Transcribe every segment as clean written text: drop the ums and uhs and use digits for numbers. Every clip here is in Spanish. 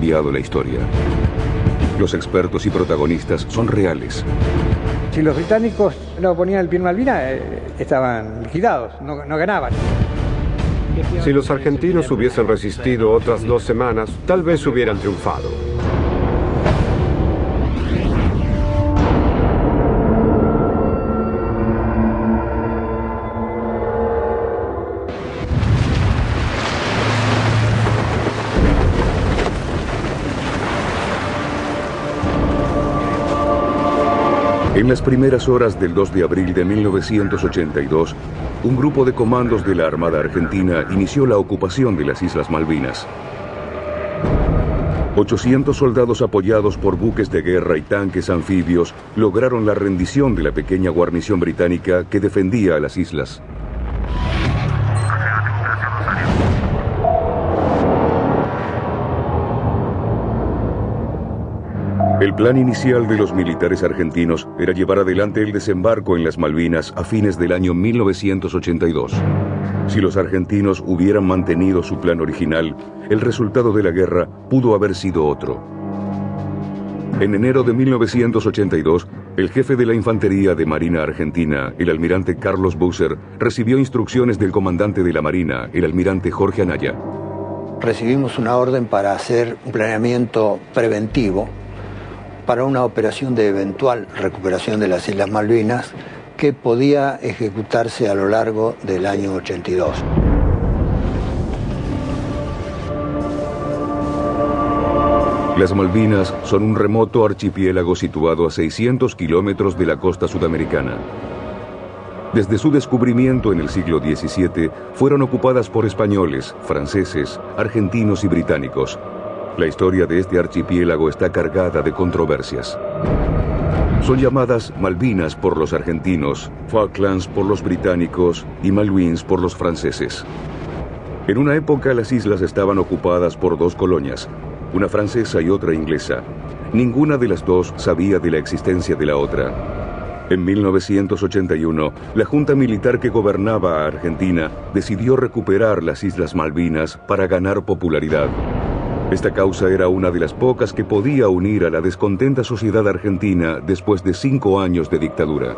cambiado la historia. Los expertos y protagonistas son reales. Si los británicos no ponían el pie en Malvinas, estaban liquidados, no ganaban. Si los argentinos hubiesen resistido otras 2 semanas, tal vez hubieran triunfado. En las primeras horas del 2 de abril de 1982, un grupo de comandos de la Armada Argentina inició la ocupación de las Islas Malvinas. 800 soldados apoyados por buques de guerra y tanques anfibios lograron la rendición de la pequeña guarnición británica que defendía a las islas. El plan inicial de los militares argentinos era llevar adelante el desembarco en las Malvinas a fines del año 1982. Si los argentinos hubieran mantenido su plan original, el resultado de la guerra pudo haber sido otro. En enero de 1982, el jefe de la Infantería de Marina Argentina, el almirante Carlos Busser, recibió instrucciones del comandante de la Marina, el almirante Jorge Anaya. Recibimos una orden para hacer un planeamiento preventivo para una operación de eventual recuperación de las Islas Malvinas que podía ejecutarse a lo largo del año 82. Las Malvinas son un remoto archipiélago situado a 600 kilómetros de la costa sudamericana. Desde su descubrimiento en el siglo XVII, fueron ocupadas por españoles, franceses, argentinos y británicos. La historia de este archipiélago está cargada de controversias. Son llamadas Malvinas por los argentinos, Falklands por los británicos y Malouines por los franceses. En una época las islas estaban ocupadas por 2 colonias, una francesa y otra inglesa. Ninguna de las dos sabía de la existencia de la otra. En 1981, la junta militar que gobernaba a Argentina decidió recuperar las Islas Malvinas para ganar popularidad. Esta causa era una de las pocas que podía unir a la descontenta sociedad argentina después de 5 años de dictadura.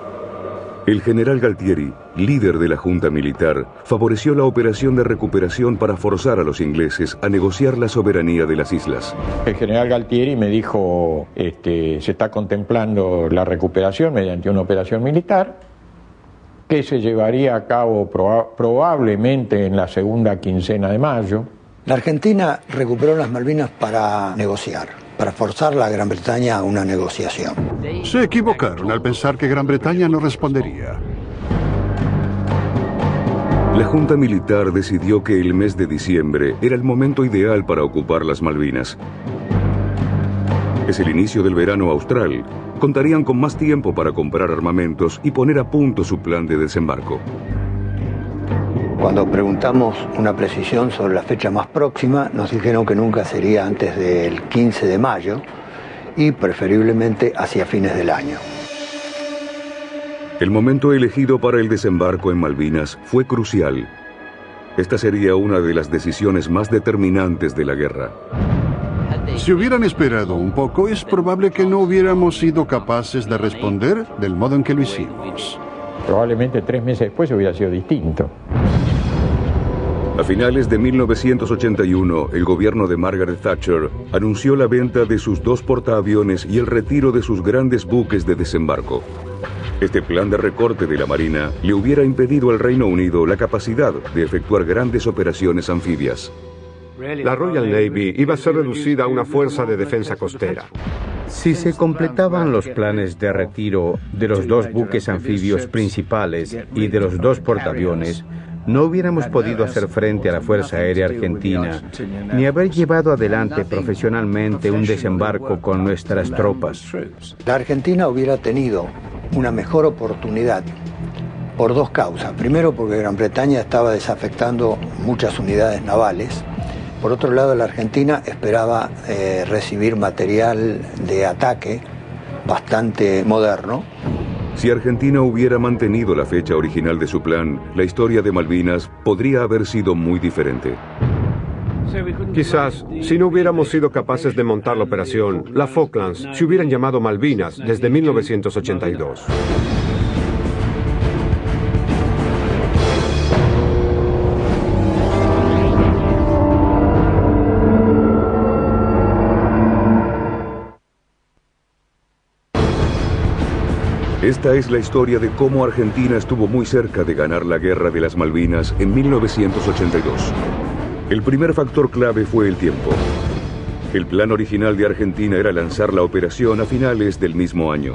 El general Galtieri, líder de la junta militar, favoreció la operación de recuperación para forzar a los ingleses a negociar la soberanía de las islas. El general Galtieri me dijo, se está contemplando la recuperación mediante una operación militar que se llevaría a cabo probablemente en la segunda quincena de mayo. La Argentina recuperó las Malvinas para negociar, para forzar a la Gran Bretaña a una negociación. Se equivocaron al pensar que Gran Bretaña no respondería. La junta militar decidió que el mes de diciembre era el momento ideal para ocupar las Malvinas. Es el inicio del verano austral. Contarían con más tiempo para comprar armamentos y poner a punto su plan de desembarco. Cuando preguntamos una precisión sobre la fecha más próxima, nos dijeron que nunca sería antes del 15 de mayo y preferiblemente hacia fines del año. El momento elegido para el desembarco en Malvinas fue crucial. Esta sería una de las decisiones más determinantes de la guerra. Si hubieran esperado un poco, es probable que no hubiéramos sido capaces de responder del modo en que lo hicimos. Probablemente 3 meses después hubiera sido distinto. A finales de 1981, el gobierno de Margaret Thatcher anunció la venta de sus 2 portaaviones y el retiro de sus grandes buques de desembarco. Este plan de recorte de la Marina le hubiera impedido al Reino Unido la capacidad de efectuar grandes operaciones anfibias. La Royal Navy iba a ser reducida a una fuerza de defensa costera. Si se completaban los planes de retiro de los 2 buques anfibios principales y de los 2 portaaviones, no hubiéramos podido hacer frente a la Fuerza Aérea Argentina, ni haber llevado adelante profesionalmente un desembarco con nuestras tropas. La Argentina hubiera tenido una mejor oportunidad por 2 causas. Primero, porque Gran Bretaña estaba desafectando muchas unidades navales. Por otro lado, la Argentina esperaba recibir material de ataque bastante moderno. Si Argentina hubiera mantenido la fecha original de su plan, la historia de Malvinas podría haber sido muy diferente. Quizás, si no hubiéramos sido capaces de montar la operación, las Falklands se hubieran llamado Malvinas desde 1982. Esta es la historia de cómo Argentina estuvo muy cerca de ganar la Guerra de las Malvinas en 1982. El primer factor clave fue el tiempo. El plan original de Argentina era lanzar la operación a finales del mismo año.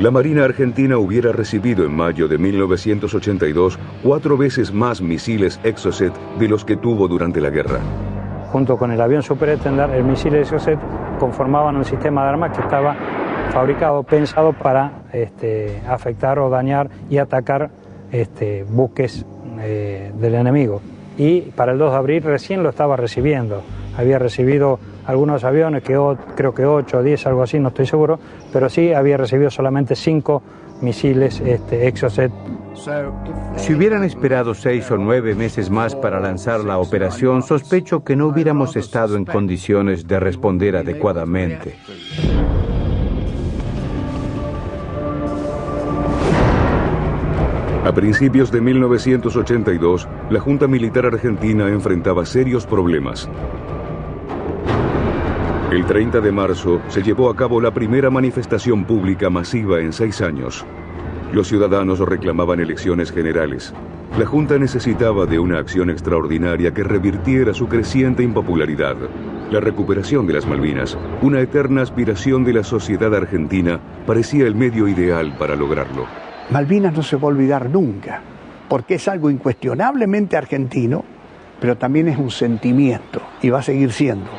La Marina Argentina hubiera recibido en mayo de 1982 4 veces más misiles Exocet de los que tuvo durante la guerra. Junto con el avión Superétendard, el misil Exocet conformaban un sistema de armas que estaba fabricado, pensado para afectar o dañar y atacar buques del enemigo. Y para el 2 de abril recién lo estaba recibiendo. Había recibido algunos aviones, creo que 8 o 10, algo así, no estoy seguro, pero sí había recibido solamente 5 misiles Exocet. Si hubieran esperado 6 o 9 meses más para lanzar la operación, sospecho que no hubiéramos estado en condiciones de responder adecuadamente. A principios de 1982, la Junta Militar Argentina enfrentaba serios problemas. El 30 de marzo se llevó a cabo la primera manifestación pública masiva en 6 años. Los ciudadanos reclamaban elecciones generales. La Junta necesitaba de una acción extraordinaria que revirtiera su creciente impopularidad. La recuperación de las Malvinas, una eterna aspiración de la sociedad argentina, parecía el medio ideal para lograrlo. Malvinas no se va a olvidar nunca, porque es algo incuestionablemente argentino, pero también es un sentimiento, y va a seguir siendo.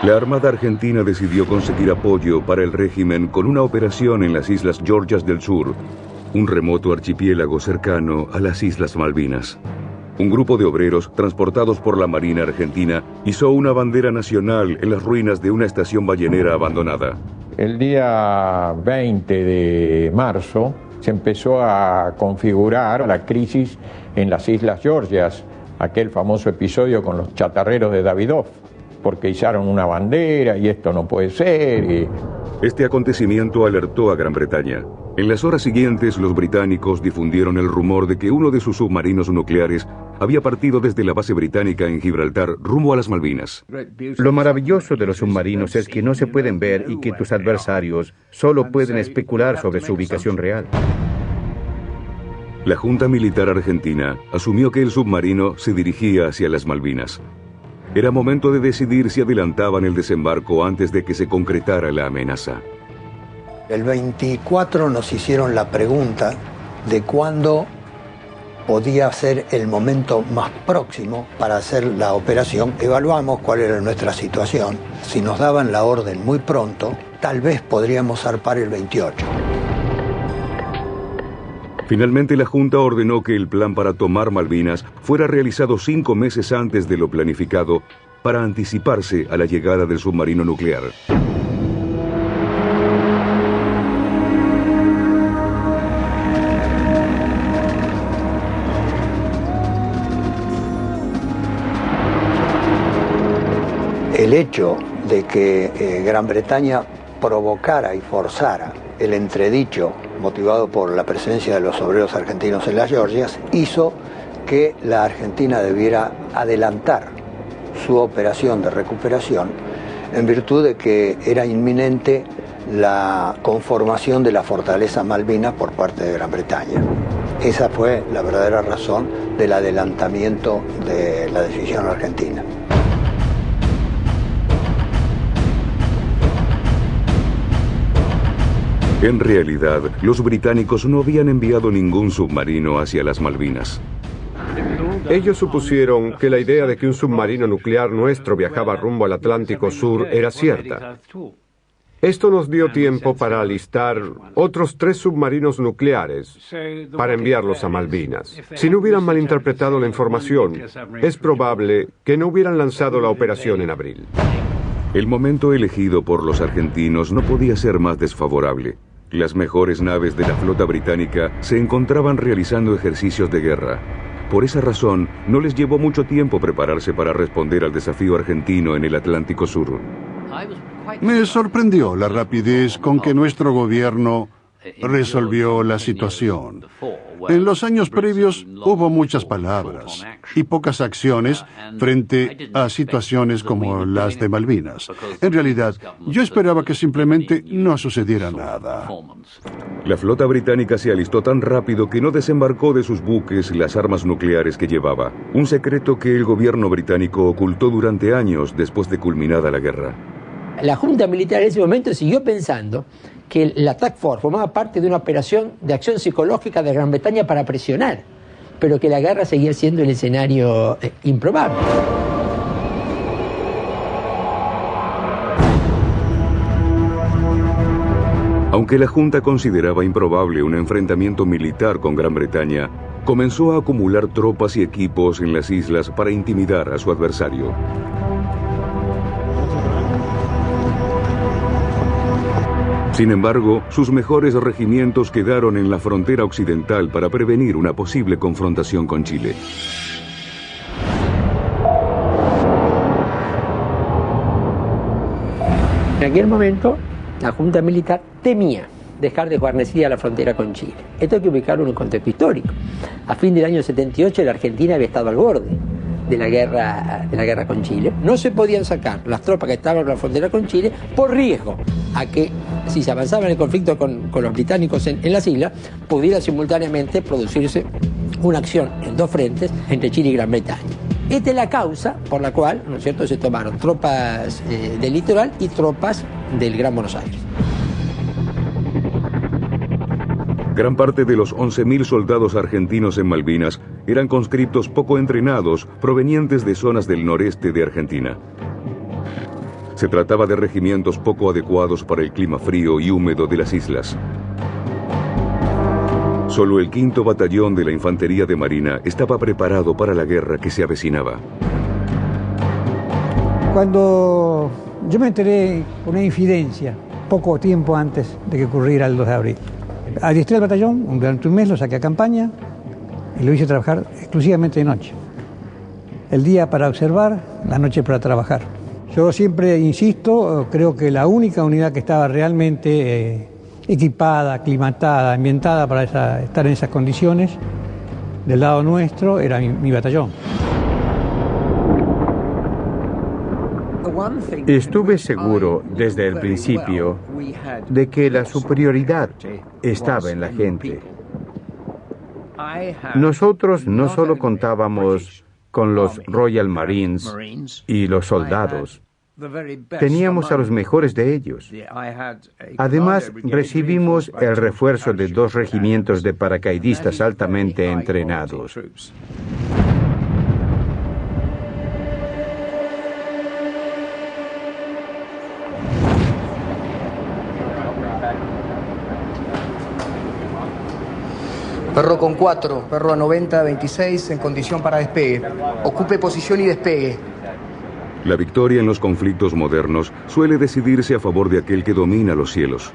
La Armada Argentina decidió conseguir apoyo para el régimen con una operación en las Islas Georgias del Sur, un remoto archipiélago cercano a las Islas Malvinas. Un grupo de obreros, transportados por la Marina Argentina, izó una bandera nacional en las ruinas de una estación ballenera abandonada. El día 20 de marzo se empezó a configurar la crisis en las Islas Georgias, aquel famoso episodio con los chatarreros de Davidoff, porque izaron una bandera y esto no puede ser. Este acontecimiento alertó a Gran Bretaña. En las horas siguientes, los británicos difundieron el rumor de que uno de sus submarinos nucleares había partido desde la base británica en Gibraltar rumbo a las Malvinas. Lo maravilloso de los submarinos es que no se pueden ver y que tus adversarios solo pueden especular sobre su ubicación real. La Junta Militar Argentina asumió que el submarino se dirigía hacia las Malvinas. Era momento de decidir si adelantaban el desembarco antes de que se concretara la amenaza. El 24 nos hicieron la pregunta de cuándo podía ser el momento más próximo para hacer la operación. Evaluamos cuál era nuestra situación. Si nos daban la orden muy pronto, tal vez podríamos zarpar el 28. Finalmente, la Junta ordenó que el plan para tomar Malvinas fuera realizado 5 meses antes de lo planificado para anticiparse a la llegada del submarino nuclear. El hecho de que Gran Bretaña provocara y forzara el entredicho motivado por la presencia de los obreros argentinos en las Georgias hizo que la Argentina debiera adelantar su operación de recuperación en virtud de que era inminente la conformación de la fortaleza Malvinas por parte de Gran Bretaña. Esa fue la verdadera razón del adelantamiento de la decisión argentina. En realidad, los británicos no habían enviado ningún submarino hacia las Malvinas. Ellos supusieron que la idea de que un submarino nuclear nuestro viajaba rumbo al Atlántico Sur era cierta. Esto nos dio tiempo para alistar otros 3 submarinos nucleares para enviarlos a Malvinas. Si no hubieran malinterpretado la información, es probable que no hubieran lanzado la operación en abril. El momento elegido por los argentinos no podía ser más desfavorable. Las mejores naves de la flota británica se encontraban realizando ejercicios de guerra. Por esa razón, no les llevó mucho tiempo prepararse para responder al desafío argentino en el Atlántico Sur. Me sorprendió la rapidez con que nuestro gobierno resolvió la situación. En los años previos hubo muchas palabras y pocas acciones frente a situaciones como las de Malvinas. En realidad, yo esperaba que simplemente no sucediera nada. La flota británica se alistó tan rápido que no desembarcó de sus buques las armas nucleares que llevaba, un secreto que el gobierno británico ocultó durante años después de culminada la guerra. La Junta Militar en ese momento siguió pensando que la Task Force formaba parte de una operación de acción psicológica de Gran Bretaña para presionar, pero que la guerra seguía siendo el escenario improbable. Aunque la Junta consideraba improbable un enfrentamiento militar con Gran Bretaña, comenzó a acumular tropas y equipos en las islas para intimidar a su adversario. Sin embargo, sus mejores regimientos quedaron en la frontera occidental para prevenir una posible confrontación con Chile. En aquel momento, la Junta Militar temía dejar de guarnecer a la frontera con Chile. Esto hay que ubicarlo en un contexto histórico. A fin del año 78, la Argentina había estado al borde de la guerra con Chile. No se podían sacar las tropas que estaban en la frontera con Chile por riesgo a que, si se avanzaba en el conflicto con los británicos en las islas, pudiera simultáneamente producirse una acción en dos frentes entre Chile y Gran Bretaña. Esta es la causa por la cual, ¿no es cierto?, se tomaron tropas del litoral y tropas del Gran Buenos Aires. Gran parte de los 11.000 soldados argentinos en Malvinas eran conscriptos poco entrenados provenientes de zonas del noreste de Argentina. Se trataba de regimientos poco adecuados para el clima frío y húmedo de las islas. Solo el 5º Batallón de la Infantería de Marina estaba preparado para la guerra que se avecinaba. Cuando yo me enteré por una infidencia, poco tiempo antes de que ocurriera el 2 de abril, adiestré al batallón, durante un mes lo saqué a campaña y lo hice trabajar exclusivamente de noche. El día para observar, la noche para trabajar. Yo siempre insisto, creo que la única unidad que estaba realmente equipada, aclimatada, ambientada para estar en esas condiciones, del lado nuestro, era mi batallón. Estuve seguro desde el principio de que la superioridad estaba en la gente. Nosotros no solo contábamos con los Royal Marines y los soldados, teníamos a los mejores de ellos. Además, recibimos el refuerzo de 2 regimientos de paracaidistas altamente entrenados. Perro con 4, perro a 90, 26, en condición para despegue. Ocupe posición y despegue. La victoria en los conflictos modernos suele decidirse a favor de aquel que domina los cielos.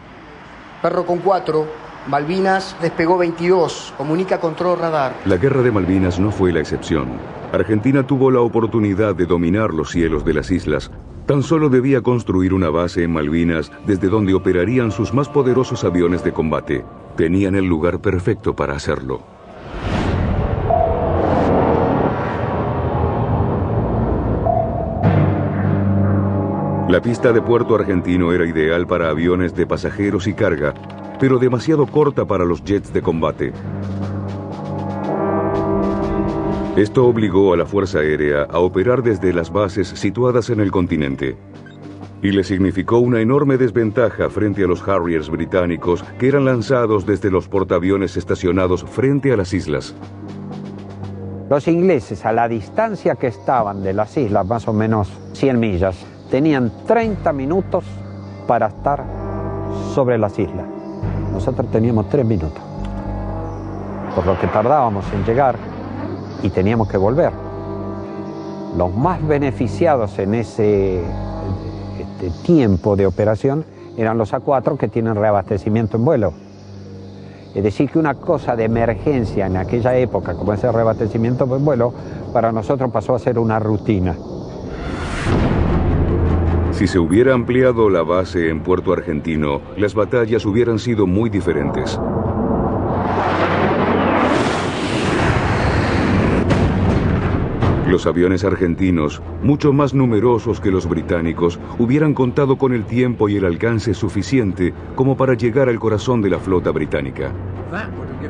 Perro con 4, Malvinas despegó 22, comunica control radar. La guerra de Malvinas no fue la excepción. Argentina tuvo la oportunidad de dominar los cielos de las islas. Tan solo debía construir una base en Malvinas desde donde operarían sus más poderosos aviones de combate. Tenían el lugar perfecto para hacerlo. La pista de Puerto Argentino era ideal para aviones de pasajeros y carga, pero demasiado corta para los jets de combate. Esto obligó a la Fuerza Aérea a operar desde las bases situadas en el continente. Y le significó una enorme desventaja frente a los Harriers británicos que eran lanzados desde los portaaviones estacionados frente a las islas. Los ingleses, a la distancia que estaban de las islas, más o menos 100 millas, tenían 30 minutos para estar sobre las islas. Nosotros teníamos 3 minutos, por lo que tardábamos en llegar y teníamos que volver. Los más beneficiados en ese tiempo de operación eran los A4 que tienen reabastecimiento en vuelo. Es decir, que una cosa de emergencia en aquella época, como ese reabastecimiento en vuelo, para nosotros pasó a ser una rutina. Si se hubiera ampliado la base en Puerto Argentino, las batallas hubieran sido muy diferentes. Los aviones argentinos, mucho más numerosos que los británicos, hubieran contado con el tiempo y el alcance suficiente como para llegar al corazón de la flota británica.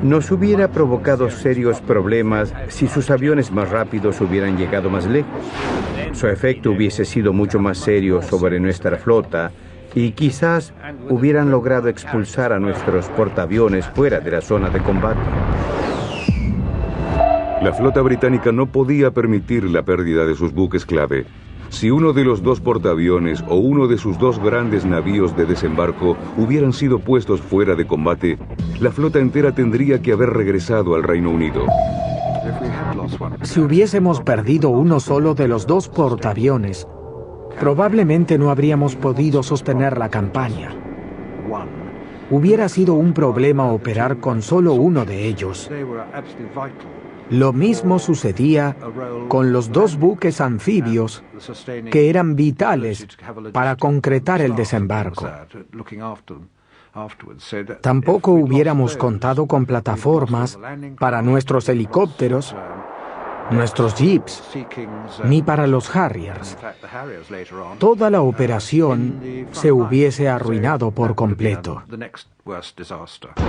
Nos hubiera provocado serios problemas si sus aviones más rápidos hubieran llegado más lejos. Su efecto hubiese sido mucho más serio sobre nuestra flota y quizás hubieran logrado expulsar a nuestros portaaviones fuera de la zona de combate. La flota británica no podía permitir la pérdida de sus buques clave. Si uno de los dos portaaviones o uno de sus dos grandes navíos de desembarco hubieran sido puestos fuera de combate, la flota entera tendría que haber regresado al Reino Unido. Si hubiésemos perdido uno solo de los dos portaaviones, probablemente no habríamos podido sostener la campaña. Hubiera sido un problema operar con solo uno de ellos. Lo mismo sucedía con los dos buques anfibios que eran vitales para concretar el desembarco. Tampoco hubiéramos contado con plataformas para nuestros helicópteros, nuestros jeeps, ni para los Harriers. Toda la operación se hubiese arruinado por completo.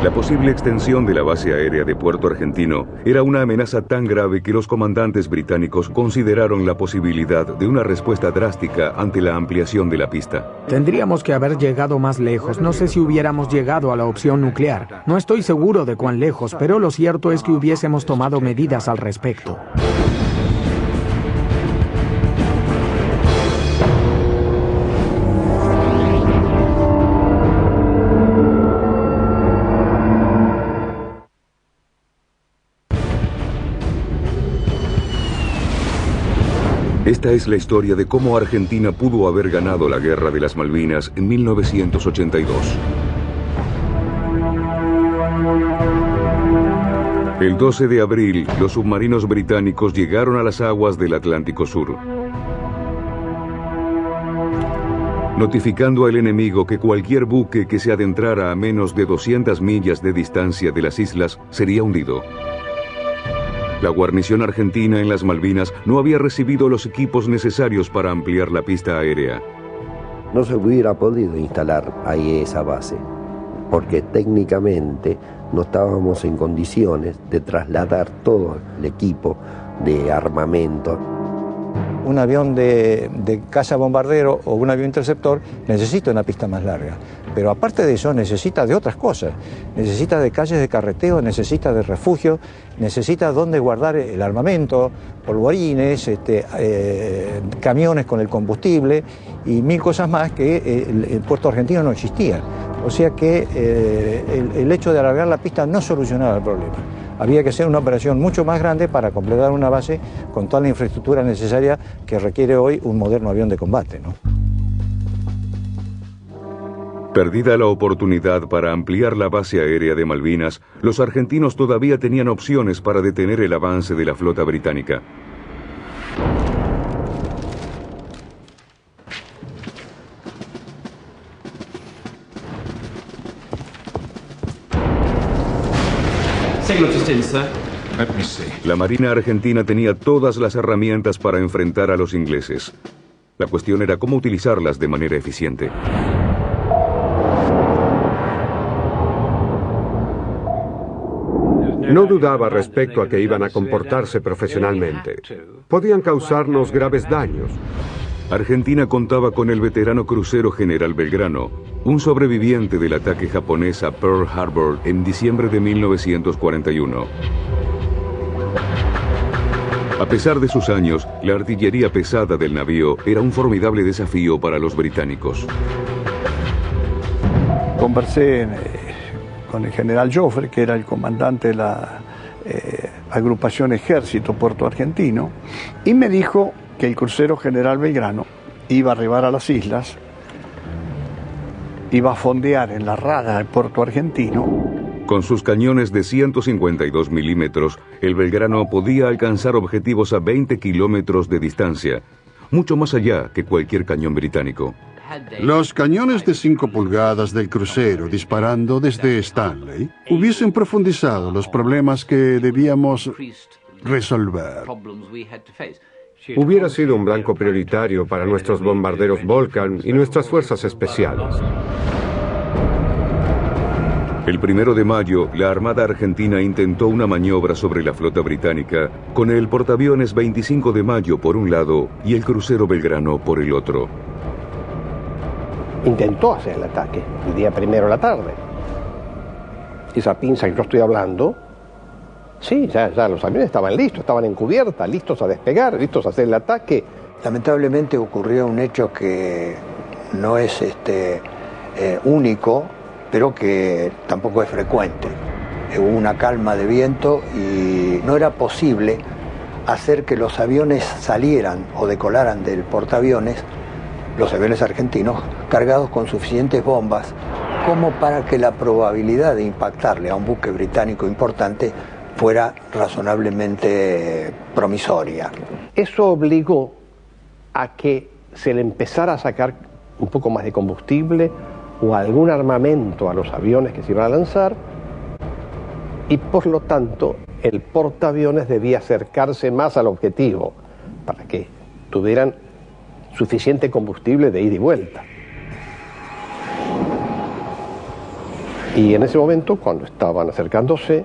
La posible extensión de la base aérea de Puerto Argentino era una amenaza tan grave que los comandantes británicos consideraron la posibilidad de una respuesta drástica ante la ampliación de la pista. Tendríamos que haber llegado más lejos. No sé si hubiéramos llegado a la opción nuclear. No estoy seguro de cuán lejos, pero lo cierto es que hubiésemos tomado medidas al respecto. Esta es la historia de cómo Argentina pudo haber ganado la Guerra de las Malvinas en 1982. El 12 de abril, los submarinos británicos llegaron a las aguas del Atlántico Sur, notificando al enemigo que cualquier buque que se adentrara a menos de 200 millas de distancia de las islas sería hundido. La guarnición argentina en las Malvinas no había recibido los equipos necesarios para ampliar la pista aérea. No se hubiera podido instalar ahí esa base, porque técnicamente no estábamos en condiciones de trasladar todo el equipo de armamento. Un avión de caza bombardero o un avión interceptor necesita una pista más larga, pero aparte de eso necesita de otras cosas. Necesita de calles de carreteo, necesita de refugio, necesita dónde guardar el armamento, polvorines, camiones con el combustible y mil cosas más que el puerto argentino no existía. O sea que el hecho de alargar la pista no solucionaba el problema. Había que hacer una operación mucho más grande para completar una base con toda la infraestructura necesaria que requiere hoy un moderno avión de combate, ¿no? Perdida la oportunidad para ampliar la base aérea de Malvinas, los argentinos todavía tenían opciones para detener el avance de la flota británica. La Marina Argentina tenía todas las herramientas para enfrentar a los ingleses. La cuestión era cómo utilizarlas de manera eficiente. No dudaba respecto a que iban a comportarse profesionalmente. Podían causarnos graves daños. Argentina contaba con el veterano crucero General Belgrano, un sobreviviente del ataque japonés a Pearl Harbor en diciembre de 1941. A pesar de sus años, la artillería pesada del navío era un formidable desafío para los británicos. Conversé con el general Joffre, que era el comandante de la agrupación Ejército Puerto Argentino, y me dijo que el crucero General Belgrano iba a arribar a las islas iba a fondear en la rada del puerto argentino. Con sus cañones de 152 milímetros, el Belgrano podía alcanzar objetivos a 20 kilómetros de distancia, mucho más allá que cualquier cañón británico. Los cañones de 5 pulgadas del crucero disparando desde Stanley hubiesen profundizado los problemas que debíamos resolver. Hubiera sido un blanco prioritario para nuestros bombarderos Vulcan y nuestras fuerzas especiales. El 1 de mayo, la Armada Argentina intentó una maniobra sobre la flota británica con el portaaviones 25 de mayo por un lado y el crucero Belgrano por el otro. Intentó hacer el ataque el día 1 de la tarde. Esa pinza que yo estoy hablando, sí, ya los aviones estaban listos, estaban en cubierta, listos a despegar, listos a hacer el ataque. Lamentablemente ocurrió un hecho que no es único, pero que tampoco es frecuente. Hubo una calma de viento y no era posible hacer que los aviones salieran o decolaran del portaaviones, los aviones argentinos, cargados con suficientes bombas como para que la probabilidad de impactarle a un buque británico importante fuera razonablemente promisoria. Eso obligó a que se le empezara a sacar un poco más de combustible o algún armamento a los aviones que se iban a lanzar, y por lo tanto el portaaviones debía acercarse más al objetivo para que tuvieran suficiente combustible de ida y vuelta. Y en ese momento, cuando estaban acercándose,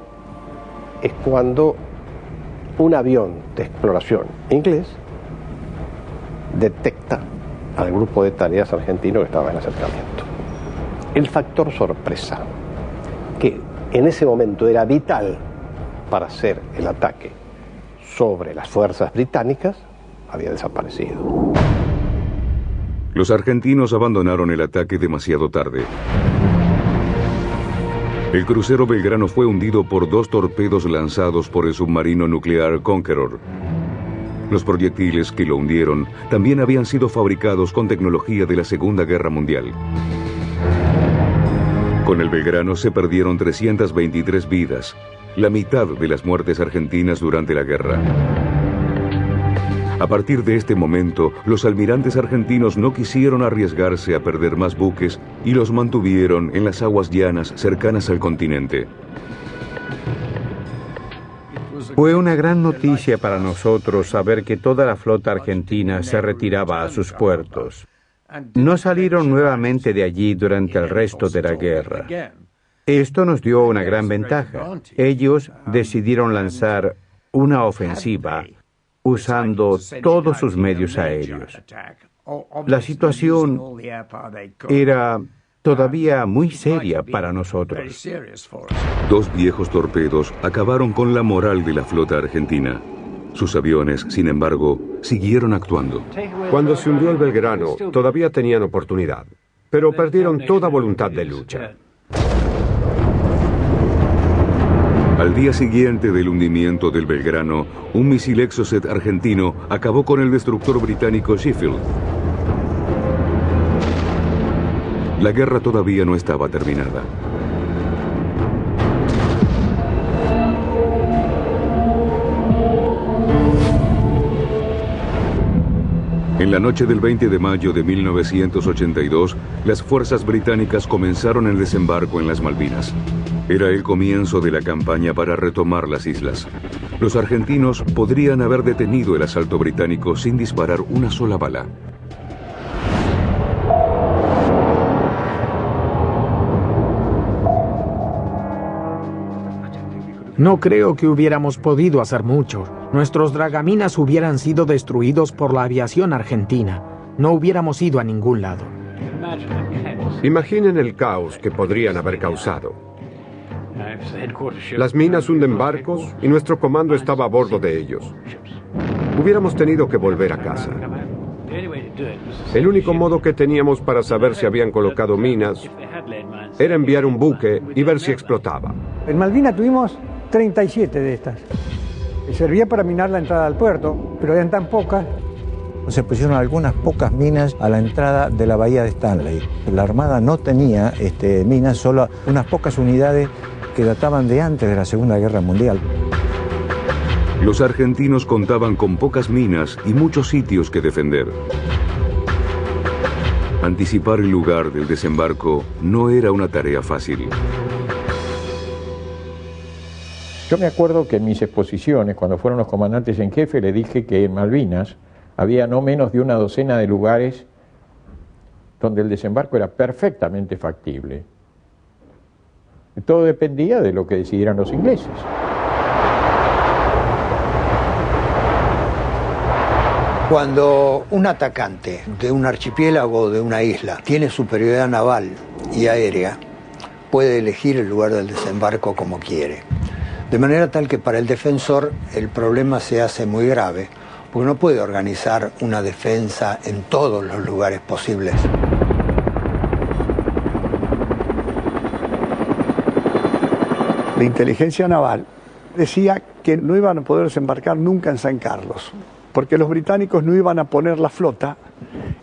es cuando un avión de exploración inglés detecta al grupo de tareas argentino que estaba en acercamiento. El factor sorpresa, que en ese momento era vital para hacer el ataque sobre las fuerzas británicas, había desaparecido. Los argentinos abandonaron el ataque demasiado tarde. El crucero Belgrano fue hundido por 2 torpedos lanzados por el submarino nuclear Conqueror. Los proyectiles que lo hundieron también habían sido fabricados con tecnología de la Segunda Guerra Mundial. Con el Belgrano se perdieron 323 vidas, la mitad de las muertes argentinas durante la guerra. A partir de este momento, los almirantes argentinos no quisieron arriesgarse a perder más buques y los mantuvieron en las aguas llanas cercanas al continente. Fue una gran noticia para nosotros saber que toda la flota argentina se retiraba a sus puertos. No salieron nuevamente de allí durante el resto de la guerra. Esto nos dio una gran ventaja. Ellos decidieron lanzar una ofensiva usando todos sus medios aéreos. La situación era todavía muy seria para nosotros. 2 viejos torpedos acabaron con la moral de la flota argentina. Sus aviones, sin embargo, siguieron actuando. Cuando se hundió el Belgrano, todavía tenían oportunidad, pero perdieron toda voluntad de lucha. Al día siguiente del hundimiento del Belgrano, un misil Exocet argentino acabó con el destructor británico Sheffield. La guerra todavía no estaba terminada. En la noche del 20 de mayo de 1982, las fuerzas británicas comenzaron el desembarco en las Malvinas. Era el comienzo de la campaña para retomar las islas. Los argentinos podrían haber detenido el asalto británico sin disparar una sola bala. No creo que hubiéramos podido hacer mucho. Nuestros dragaminas hubieran sido destruidos por la aviación argentina. No hubiéramos ido a ningún lado. Imaginen el caos que podrían haber causado. Las minas hunden barcos y nuestro comando estaba a bordo de ellos. Hubiéramos tenido que volver a casa. El único modo que teníamos para saber si habían colocado minas era enviar un buque y ver si explotaba. En Malvinas tuvimos 37 de estas. Servía para minar la entrada al puerto, pero eran tan pocas Se pusieron algunas pocas minas a la entrada de la bahía de Stanley. La Armada no tenía minas, solo unas pocas unidades que databan de antes de la Segunda Guerra Mundial. Los argentinos contaban con pocas minas y muchos sitios que defender. Anticipar el lugar del desembarco no era una tarea fácil. Yo me acuerdo que en mis exposiciones, cuando fueron los comandantes en jefe, le dije que en Malvinas había no menos de una docena de lugares donde el desembarco era perfectamente factible. Todo dependía de lo que decidieran los ingleses. Cuando un atacante de un archipiélago o de una isla tiene superioridad naval y aérea, puede elegir el lugar del desembarco como quiere. De manera tal que para el defensor el problema se hace muy grave, porque no puede organizar una defensa en todos los lugares posibles. La inteligencia naval decía que no iban a poder desembarcar nunca en San Carlos, porque los británicos no iban a poner la flota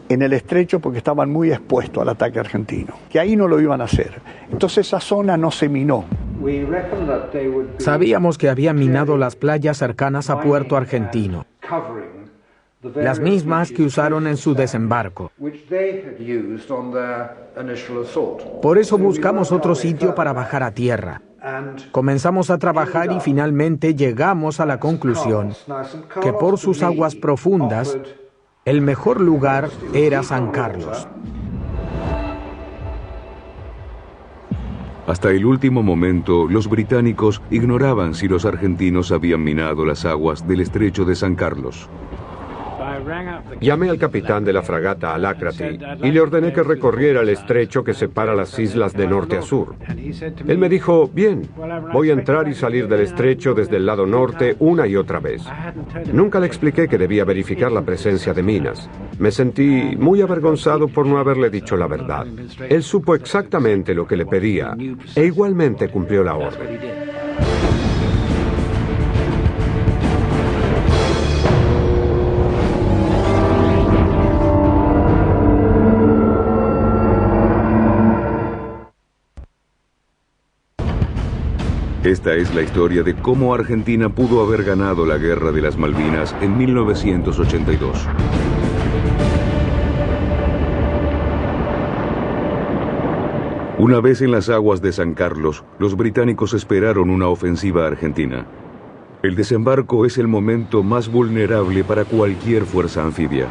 en el estrecho porque estaban muy expuestos al ataque argentino, que ahí no lo iban a hacer. Entonces esa zona no se minó. Sabíamos que habían minado las playas cercanas a Puerto Argentino, las mismas que usaron en su desembarco. Por eso buscamos otro sitio para bajar a tierra. Comenzamos a trabajar y finalmente llegamos a la conclusión que por sus aguas profundas, el mejor lugar era San Carlos. Hasta el último momento, los británicos ignoraban si los argentinos habían minado las aguas del estrecho de San Carlos. Llamé al capitán de la fragata Alácrate y le ordené que recorriera el estrecho que separa las islas de norte a sur. Él me dijo, bien, voy a entrar y salir del estrecho desde el lado norte una y otra vez. Nunca le expliqué que debía verificar la presencia de minas. Me sentí muy avergonzado por no haberle dicho la verdad. Él supo exactamente lo que le pedía e igualmente cumplió la orden. Esta es la historia de cómo Argentina pudo haber ganado la Guerra de las Malvinas en 1982. Una vez en las aguas de San Carlos, los británicos esperaron una ofensiva argentina. El desembarco es el momento más vulnerable para cualquier fuerza anfibia.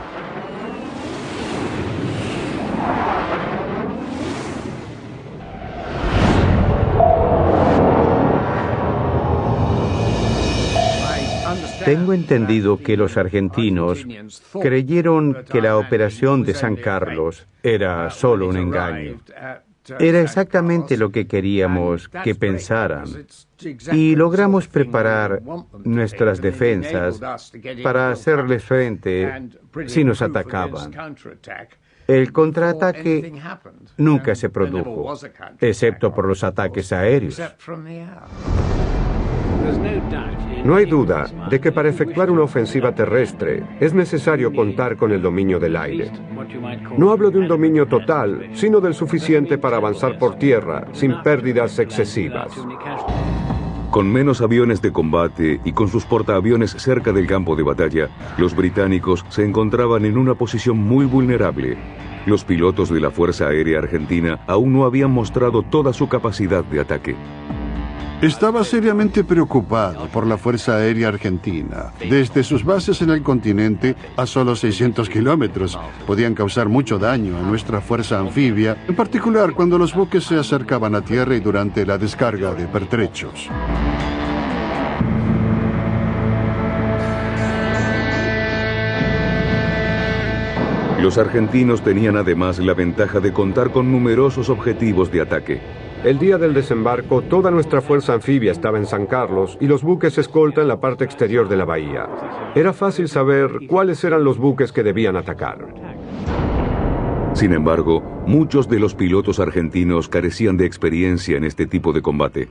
Tengo entendido que los argentinos creyeron que la operación de San Carlos era solo un engaño. Era exactamente lo que queríamos que pensaran. Y logramos preparar nuestras defensas para hacerles frente si nos atacaban. El contraataque nunca se produjo, excepto por los ataques aéreos. No hay duda de que para efectuar una ofensiva terrestre es necesario contar con el dominio del aire. No hablo de un dominio total, sino del suficiente para avanzar por tierra sin pérdidas excesivas. Con menos aviones de combate y con sus portaaviones cerca del campo de batalla, los británicos se encontraban en una posición muy vulnerable. Los pilotos de la Fuerza Aérea Argentina aún no habían mostrado toda su capacidad de ataque. Estaba seriamente preocupado por la Fuerza Aérea Argentina. Desde sus bases en el continente a solo 600 kilómetros, podían causar mucho daño a nuestra fuerza anfibia, en particular cuando los buques se acercaban a tierra y durante la descarga de pertrechos. Los argentinos tenían además la ventaja de contar con numerosos objetivos de ataque. El día del desembarco, toda nuestra fuerza anfibia estaba en San Carlos y los buques escolta en la parte exterior de la bahía. Era fácil saber cuáles eran los buques que debían atacar. Sin embargo, muchos de los pilotos argentinos carecían de experiencia en este tipo de combate.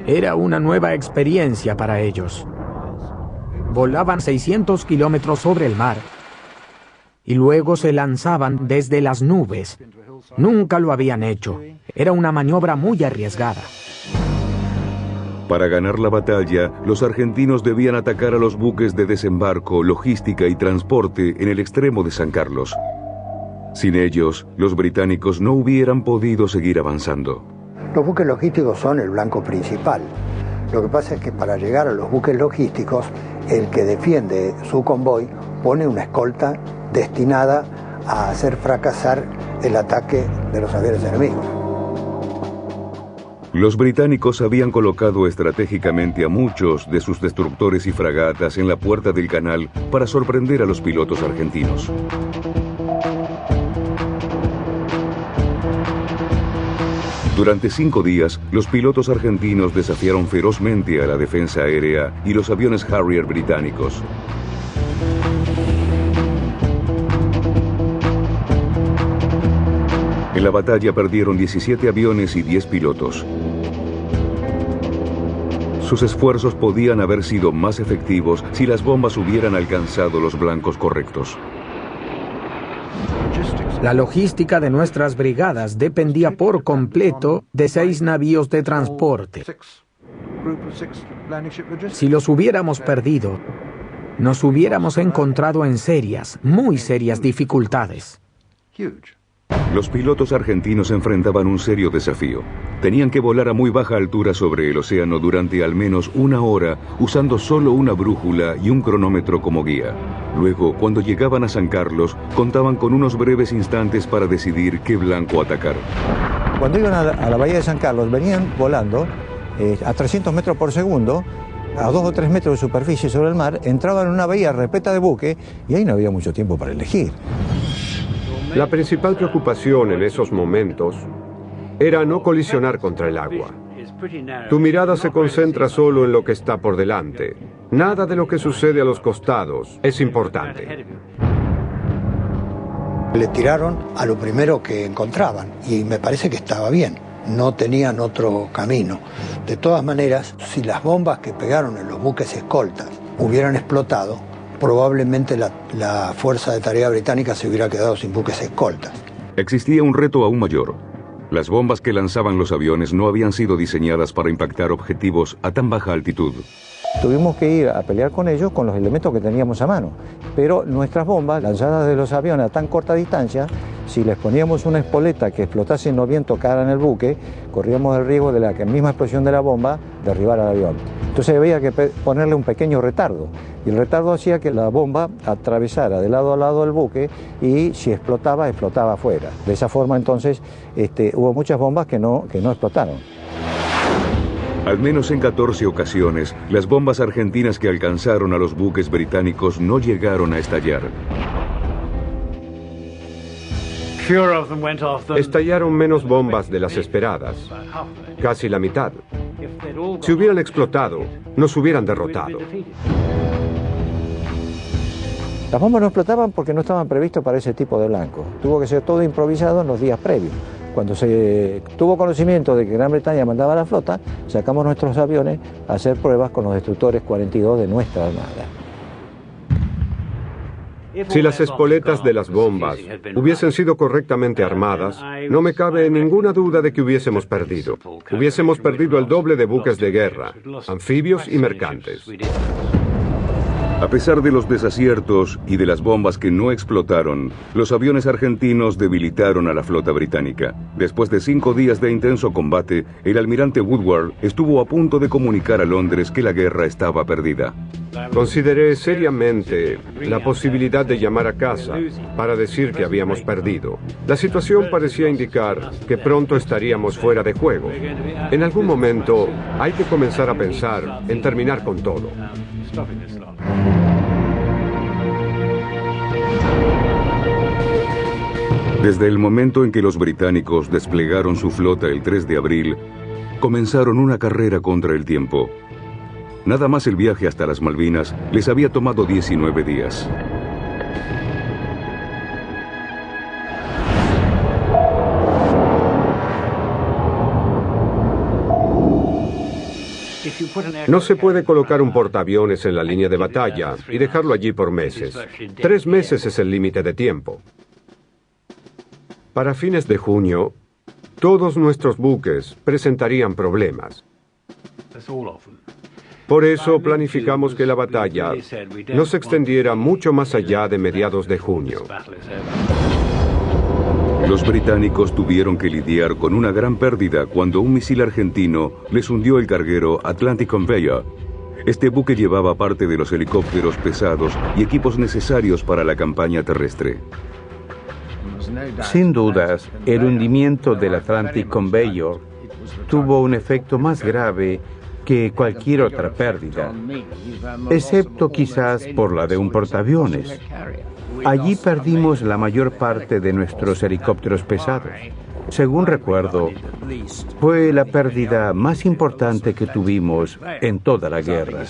Era una nueva experiencia para ellos. volaban 600 kilómetros sobre el mar y luego se lanzaban desde las nubes. Nunca lo habían hecho. Era una maniobra muy arriesgada. Para ganar la batalla, los argentinos debían atacar a los buques de desembarco, logística y transporte en el extremo de San Carlos. Sin ellos, los británicos no hubieran podido seguir avanzando. Los buques logísticos son el blanco principal. Lo que pasa es que para llegar a los buques logísticos, el que defiende su convoy pone una escolta destinada a hacer fracasar el ataque de los aviones enemigos. Los británicos habían colocado estratégicamente a muchos de sus destructores y fragatas en la puerta del canal para sorprender a los pilotos argentinos. Durante 5 días, los pilotos argentinos desafiaron ferozmente a la defensa aérea y los aviones Harrier británicos. En la batalla perdieron 17 aviones y 10 pilotos. Sus esfuerzos podían haber sido más efectivos si las bombas hubieran alcanzado los blancos correctos. La logística de nuestras brigadas dependía por completo de 6 navíos de transporte. Si los hubiéramos perdido, nos hubiéramos encontrado en serias, muy serias dificultades. Los pilotos argentinos enfrentaban un serio desafío. Tenían que volar a muy baja altura sobre el océano durante al menos 1 hora, usando solo una brújula y un cronómetro como guía. Luego, cuando llegaban a San Carlos, contaban con unos breves instantes para decidir qué blanco atacar. Cuando iban a la bahía de San Carlos, venían volando a 300 metros por segundo, a 2 o 3 metros de superficie sobre el mar, entraban en una bahía repleta de buques y ahí no había mucho tiempo para elegir. La principal preocupación en esos momentos era no colisionar contra el agua. Tu mirada se concentra solo en lo que está por delante. Nada de lo que sucede a los costados es importante. Le tiraron a lo primero que encontraban y me parece que estaba bien. No tenían otro camino. De todas maneras, si las bombas que pegaron en los buques escoltas hubieran explotado, probablemente la Fuerza de Tarea Británica se hubiera quedado sin buques escoltas. Existía un reto aún mayor. Las bombas que lanzaban los aviones no habían sido diseñadas para impactar objetivos a tan baja altitud. Tuvimos que ir a pelear con ellos con los elementos que teníamos a mano. Pero nuestras bombas, lanzadas de los aviones a tan corta distancia, si les poníamos una espoleta que explotase y no bien tocara en el buque, corríamos el riesgo de la misma explosión de la bomba derribar al avión. Entonces había que ponerle un pequeño retardo. Y el retardo hacía que la bomba atravesara de lado a lado el buque y si explotaba, explotaba afuera. De esa forma entonces hubo muchas bombas que no explotaron. Al menos en 14 ocasiones, las bombas argentinas que alcanzaron a los buques británicos no llegaron a estallar. Estallaron menos bombas de las esperadas, casi la mitad. Si hubieran explotado, nos hubieran derrotado. Las bombas no explotaban porque no estaban previstos para ese tipo de blanco. Tuvo que ser todo improvisado en los días previos. Cuando se tuvo conocimiento de que Gran Bretaña mandaba la flota, sacamos nuestros aviones a hacer pruebas con los destructores 42 de nuestra armada. Si las espoletas de las bombas hubiesen sido correctamente armadas, no me cabe ninguna duda de que hubiésemos perdido. Hubiésemos perdido el doble de buques de guerra, anfibios y mercantes. A pesar de los desaciertos y de las bombas que no explotaron, los aviones argentinos debilitaron a la flota británica. Después de 5 días de intenso combate, el almirante Woodward estuvo a punto de comunicar a Londres que la guerra estaba perdida. Consideré seriamente la posibilidad de llamar a casa para decir que habíamos perdido. La situación parecía indicar que pronto estaríamos fuera de juego. En algún momento hay que comenzar a pensar en terminar con todo. Desde el momento en que los británicos desplegaron su flota el 3 de abril, comenzaron una carrera contra el tiempo. Nada más el viaje hasta las Malvinas les había tomado 19 días. No se puede colocar un portaaviones en la línea de batalla y dejarlo allí por meses. 3 meses es el límite de tiempo. Para fines de junio, todos nuestros buques presentarían problemas. Por eso planificamos que la batalla no se extendiera mucho más allá de mediados de junio. Los británicos tuvieron que lidiar con una gran pérdida cuando un misil argentino les hundió el carguero Atlantic Conveyor. Este buque llevaba parte de los helicópteros pesados y equipos necesarios para la campaña terrestre. Sin dudas, el hundimiento del Atlantic Conveyor tuvo un efecto más grave que cualquier otra pérdida, excepto quizás por la de un portaaviones. Allí perdimos la mayor parte de nuestros helicópteros pesados. Según recuerdo, fue la pérdida más importante que tuvimos en toda la guerra.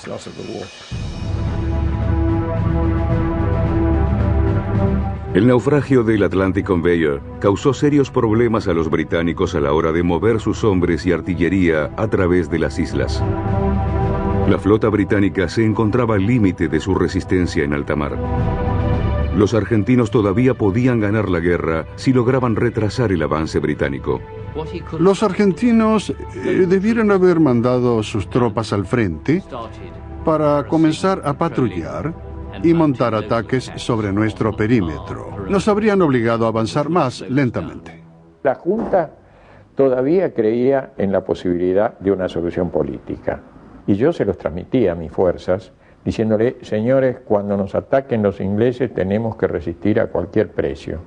El naufragio del Atlantic Conveyor causó serios problemas a los británicos a la hora de mover sus hombres y artillería a través de las islas. La flota británica se encontraba al límite de su resistencia en alta mar. Los argentinos todavía podían ganar la guerra si lograban retrasar el avance británico. Los argentinos debieron haber mandado sus tropas al frente para comenzar a patrullar y montar ataques sobre nuestro perímetro. Nos habrían obligado a avanzar más lentamente. La Junta todavía creía en la posibilidad de una solución política. Y yo se los transmitía a mis fuerzas, diciéndole, señores, cuando nos ataquen los ingleses tenemos que resistir a cualquier precio,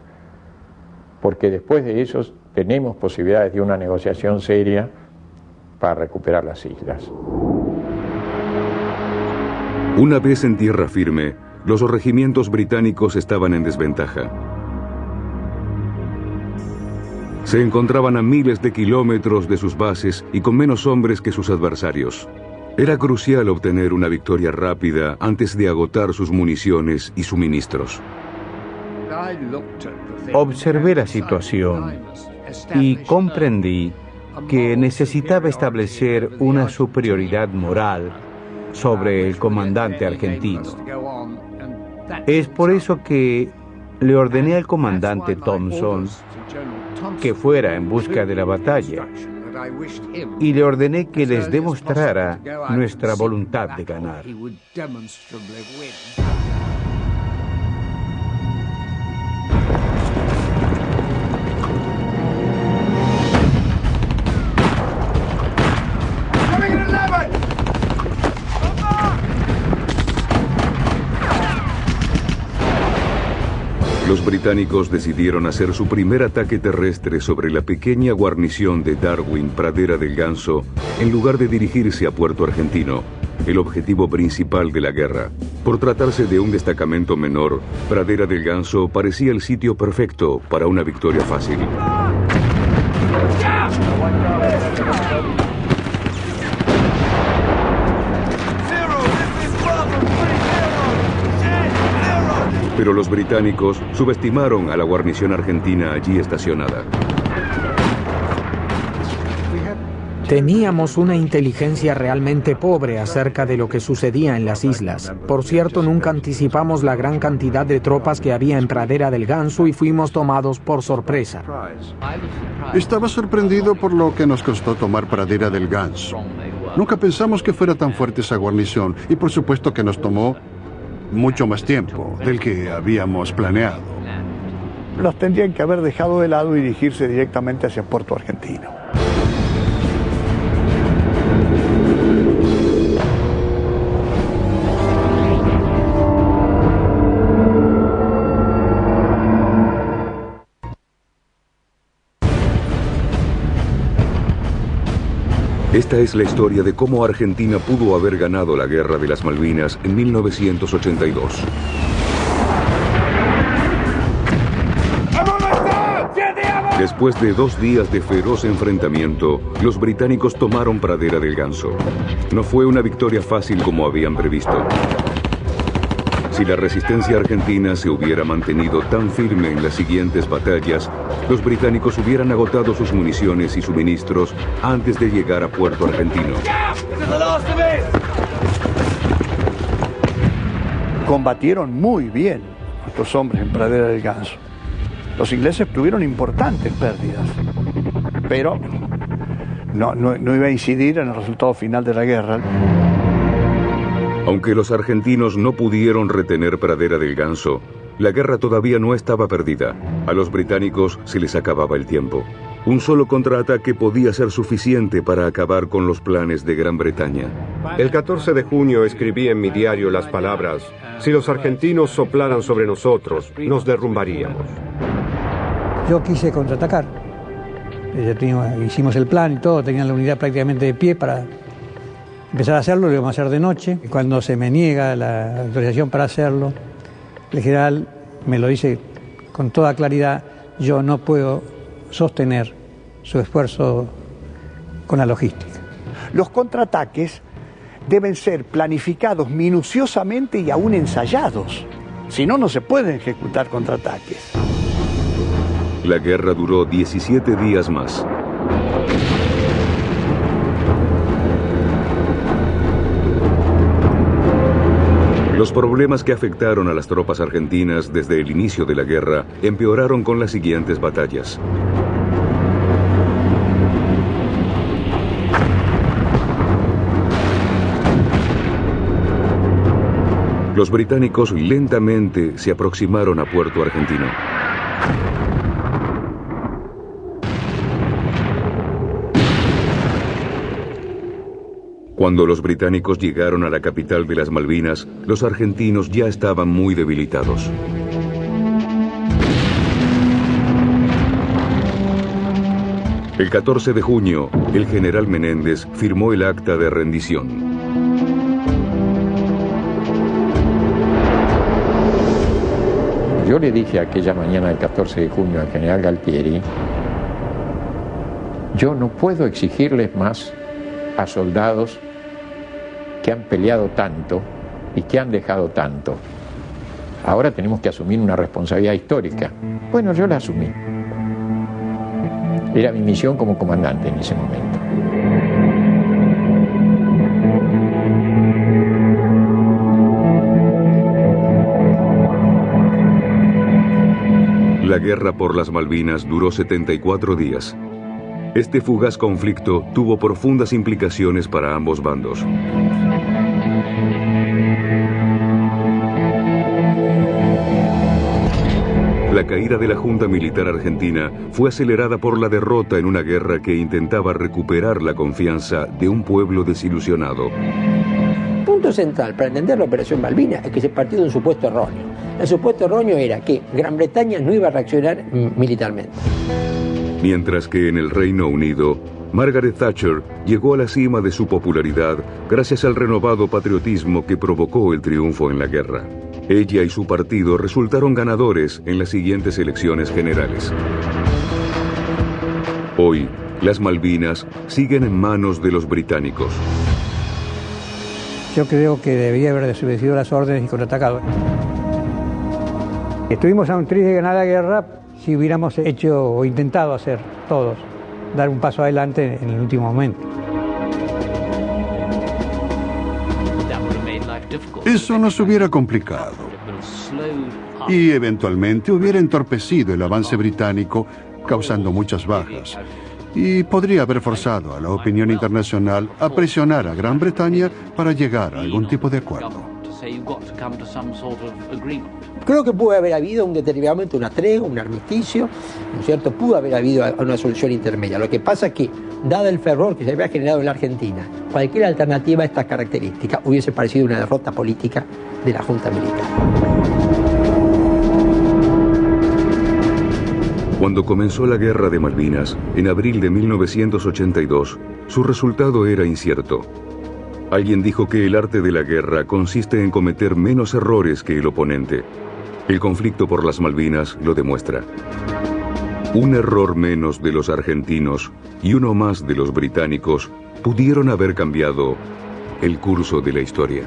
porque después de eso tenemos posibilidades de una negociación seria para recuperar las islas. Una vez en tierra firme, los regimientos británicos estaban en desventaja. Se encontraban a miles de kilómetros de sus bases y con menos hombres que sus adversarios. Era crucial obtener una victoria rápida antes de agotar sus municiones y suministros. Observé la situación y comprendí que necesitaba establecer una superioridad moral sobre el comandante argentino. Es por eso que le ordené al comandante Thompson que fuera en busca de la batalla y le ordené que les demostrara nuestra voluntad de ganar. Los británicos decidieron hacer su primer ataque terrestre sobre la pequeña guarnición de Darwin, Pradera del Ganso, en lugar de dirigirse a Puerto Argentino, el objetivo principal de la guerra. Por tratarse de un destacamento menor, Pradera del Ganso parecía el sitio perfecto para una victoria fácil. Pero los británicos subestimaron a la guarnición argentina allí estacionada. Teníamos una inteligencia realmente pobre acerca de lo que sucedía en las islas. Por cierto, nunca anticipamos la gran cantidad de tropas que había en Pradera del Ganso y fuimos tomados por sorpresa. Estaba sorprendido por lo que nos costó tomar Pradera del Ganso. Nunca pensamos que fuera tan fuerte esa guarnición y por supuesto que nos tomó mucho más tiempo del que habíamos planeado. Los tendrían que haber dejado de lado y dirigirse directamente hacia Puerto Argentino. Esta es la historia de cómo Argentina pudo haber ganado la Guerra de las Malvinas en 1982. Después de 2 días de feroz enfrentamiento, los británicos tomaron Pradera del Ganso. No fue una victoria fácil como habían previsto. Si la resistencia argentina se hubiera mantenido tan firme en las siguientes batallas, los británicos hubieran agotado sus municiones y suministros antes de llegar a Puerto Argentino. Combatieron muy bien nuestros hombres en Pradera del Ganso. Los ingleses tuvieron importantes pérdidas, pero no iba a incidir en el resultado final de la guerra. Aunque los argentinos no pudieron retener Pradera del Ganso, la guerra todavía no estaba perdida. A los británicos se les acababa el tiempo. Un solo contraataque podía ser suficiente para acabar con los planes de Gran Bretaña. El 14 de junio escribí en mi diario las palabras: si los argentinos soplaran sobre nosotros, nos derrumbaríamos. Yo quise contraatacar. Hicimos el plan y todo, tenían la unidad prácticamente de pie para empezar a hacerlo. Lo íbamos a hacer de noche. Cuando se me niega la autorización para hacerlo, el general me lo dice con toda claridad: yo no puedo sostener su esfuerzo con la logística. Los contraataques deben ser planificados minuciosamente y aún ensayados. Si no, no se pueden ejecutar contraataques. La guerra duró 17 días más. Los problemas que afectaron a las tropas argentinas desde el inicio de la guerra empeoraron con las siguientes batallas. Los británicos lentamente se aproximaron a Puerto Argentino. Cuando los británicos llegaron a la capital de las Malvinas, los argentinos ya estaban muy debilitados. El 14 de junio, el general Menéndez firmó el acta de rendición. Yo le dije aquella mañana del 14 de junio al general Galtieri: yo no puedo exigirles más a soldados que han peleado tanto y que han dejado tanto. Ahora tenemos que asumir una responsabilidad histórica. Bueno, yo la asumí. Era mi misión como comandante en ese momento. La guerra por las Malvinas duró 74 días. Este fugaz conflicto tuvo profundas implicaciones para ambos bandos. La caída de la Junta Militar Argentina fue acelerada por la derrota en una guerra que intentaba recuperar la confianza de un pueblo desilusionado. El punto central para entender la Operación Malvinas es que se partió de un supuesto erróneo. El supuesto erróneo era que Gran Bretaña no iba a reaccionar militarmente. Mientras que en el Reino Unido, Margaret Thatcher llegó a la cima de su popularidad gracias al renovado patriotismo que provocó el triunfo en la guerra. Ella y su partido resultaron ganadores en las siguientes elecciones generales. Hoy, las Malvinas siguen en manos de los británicos. Yo creo que debería haber desobedecido las órdenes y contraatacado. Estuvimos a un tris de ganar la guerra si hubiéramos hecho o intentado hacer todos, dar un paso adelante en el último momento. Eso nos hubiera complicado y eventualmente hubiera entorpecido el avance británico, causando muchas bajas, y podría haber forzado a la opinión internacional a presionar a Gran Bretaña para llegar a algún tipo de acuerdo. Creo que pudo haber habido un determinado momento una tregua, un armisticio, ¿no es cierto? Pudo haber habido una solución intermedia. Lo que pasa es que, dado el fervor que se había generado en la Argentina, cualquier alternativa a estas características hubiese parecido una derrota política de la Junta Militar. Cuando comenzó la Guerra de Malvinas, en abril de 1982, su resultado era incierto. Alguien dijo que el arte de la guerra consiste en cometer menos errores que el oponente. El conflicto por las Malvinas lo demuestra. Un error menos de los argentinos y uno más de los británicos pudieron haber cambiado el curso de la historia.